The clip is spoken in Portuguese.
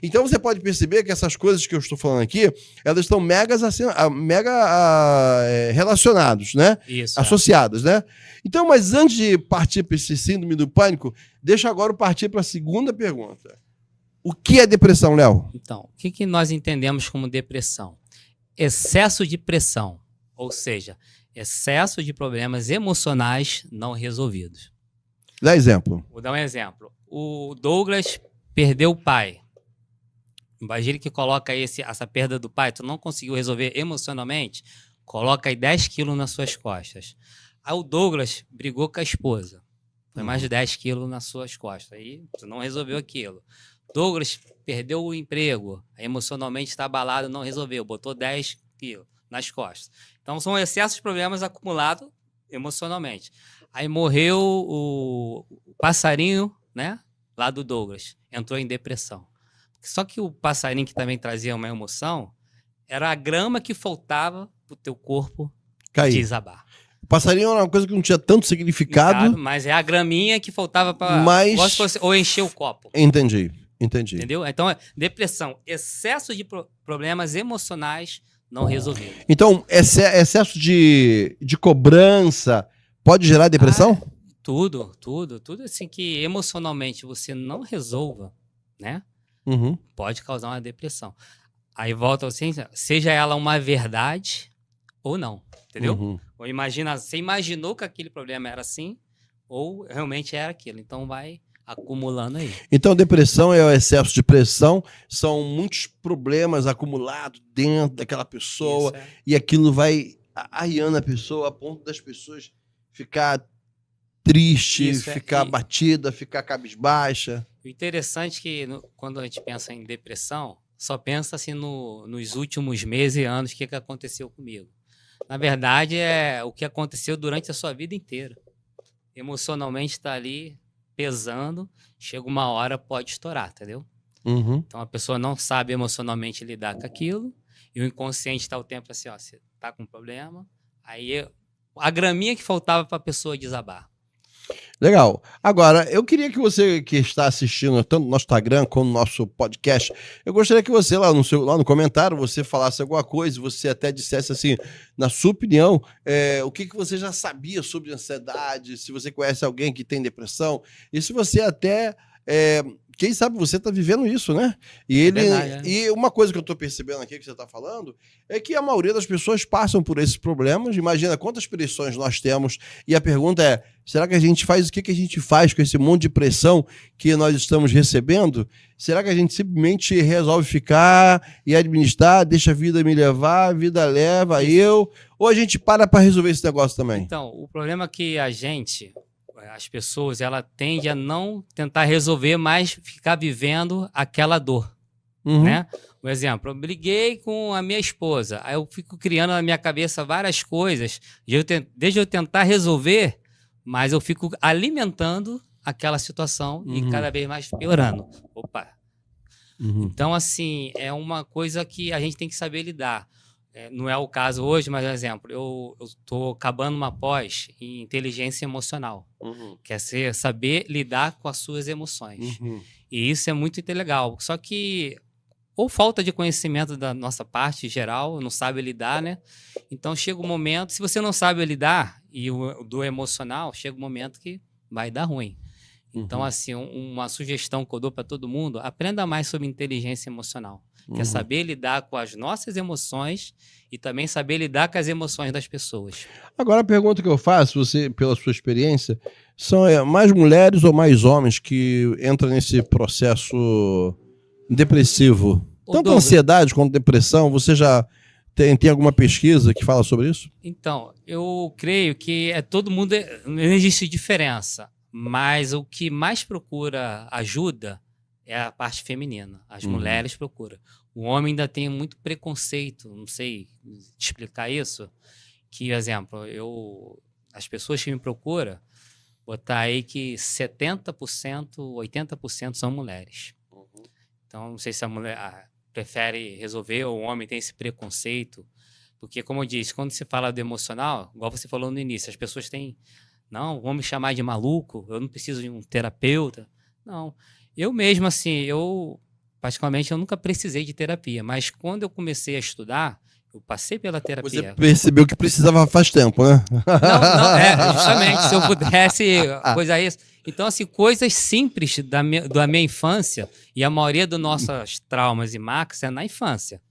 Então você pode perceber que essas coisas que eu estou falando aqui, elas estão relacionados, né? Isso. Associadas, né? Então, mas antes de partir para esse síndrome do pânico, deixa agora eu partir para a segunda pergunta. O que é depressão, Léo? Então, o que nós entendemos como depressão? Excesso de pressão, ou seja, excesso de problemas emocionais não resolvidos. Dá exemplo. Vou dar um exemplo. O Douglas perdeu o pai. Imagine que coloca essa perda do pai, tu não conseguiu resolver emocionalmente, coloca aí 10 quilos nas suas costas. Aí o Douglas brigou com a esposa. Foi mais de 10 quilos nas suas costas. Aí tu não resolveu aquilo. Douglas perdeu o emprego, emocionalmente está abalado, não resolveu, botou 10 quilos nas costas. Então são excessos de problemas acumulados emocionalmente. Aí morreu o passarinho, né, lá do Douglas, entrou em depressão. Só que o passarinho que também trazia uma emoção era a grama que faltava para o teu corpo desabar. O passarinho era uma coisa que não tinha tanto significado. Mas é a graminha que faltava para... Ou encher o copo. Entendi. Entendeu? Então, depressão, excesso de problemas emocionais não resolvidos. Então, excesso de cobrança pode gerar depressão? Tudo assim que emocionalmente você não resolva, né? Uhum. Pode causar uma depressão. Aí volta assim, seja ela uma verdade ou não, entendeu? Uhum. Ou você imaginou que aquele problema era assim, ou realmente era aquilo. Então vai acumulando aí. Então, depressão é o excesso de pressão, são muitos problemas acumulados dentro daquela pessoa, e aquilo vai arriando a pessoa a ponto das pessoas ficar triste, ficar abatida, ficar cabisbaixa. O interessante é que quando a gente pensa em depressão, só pensa assim nos últimos meses e anos, o que aconteceu comigo. Na verdade, é o que aconteceu durante a sua vida inteira. Emocionalmente está ali pesando, chega uma hora, pode estourar, entendeu? Uhum. Então a pessoa não sabe emocionalmente lidar com aquilo, e o inconsciente está o tempo assim, ó, você tá com problema, aí a graminha que faltava para a pessoa desabar. Legal. Agora, eu queria que você que está assistindo tanto no nosso Instagram como no nosso podcast, eu gostaria que você lá no comentário, você falasse alguma coisa, você até dissesse assim, na sua opinião, o que você já sabia sobre ansiedade, se você conhece alguém que tem depressão, e se você até... quem sabe você está vivendo isso, né? E uma coisa que eu estou percebendo aqui que você está falando é que a maioria das pessoas passam por esses problemas. Imagina quantas pressões nós temos. E a pergunta é, será que a gente faz o que a gente faz com esse monte de pressão que nós estamos recebendo? Será que a gente simplesmente resolve ficar e administrar, deixa a vida me levar, a vida leva eu? Ou a gente para resolver esse negócio também? Então, o problema é que as pessoas, ela tende a não tentar resolver, mas ficar vivendo aquela dor, né? Por exemplo, eu briguei com a minha esposa, aí eu fico criando na minha cabeça várias coisas, desde eu tentar resolver, mas eu fico alimentando aquela situação e cada vez mais piorando. Opa! Então, assim, é uma coisa que a gente tem que saber lidar. Não é o caso hoje, mas, por exemplo, eu estou acabando uma pós em inteligência emocional, que é saber lidar com as suas emoções. E isso é muito legal. Só que, ou falta de conhecimento da nossa parte geral, não sabe lidar, né? Então, chega um momento, se você não sabe lidar, e do emocional, chega um momento que vai dar ruim. Então, assim, uma sugestão que eu dou para todo mundo, aprenda mais sobre inteligência emocional. Que é saber lidar com as nossas emoções e também saber lidar com as emoções das pessoas. Agora, a pergunta que eu faço, você, pela sua experiência, são mais mulheres ou mais homens que entram nesse processo depressivo? Tanto ansiedade quanto depressão, você já tem alguma pesquisa que fala sobre isso? Então, eu creio que todo mundo, não existe diferença, mas o que mais procura ajuda é a parte feminina. As mulheres procuram. O homem ainda tem muito preconceito, não sei explicar isso, que, por exemplo, as pessoas que me procuram, botar aí que 70%, 80% são mulheres. Então, não sei se a mulher prefere resolver ou o homem tem esse preconceito, porque, como eu disse, quando se fala do emocional, igual você falou no início, as pessoas têm, não, vão me chamar de maluco, eu não preciso de um terapeuta. Não. Eu mesmo, assim, particularmente, eu nunca precisei de terapia, mas quando eu comecei a estudar, eu passei pela terapia. Você percebeu que precisava faz tempo, né? Não, justamente, se eu pudesse coisar isso. Então, assim, coisas simples da minha infância, e a maioria dos nossos traumas e marcas é na infância.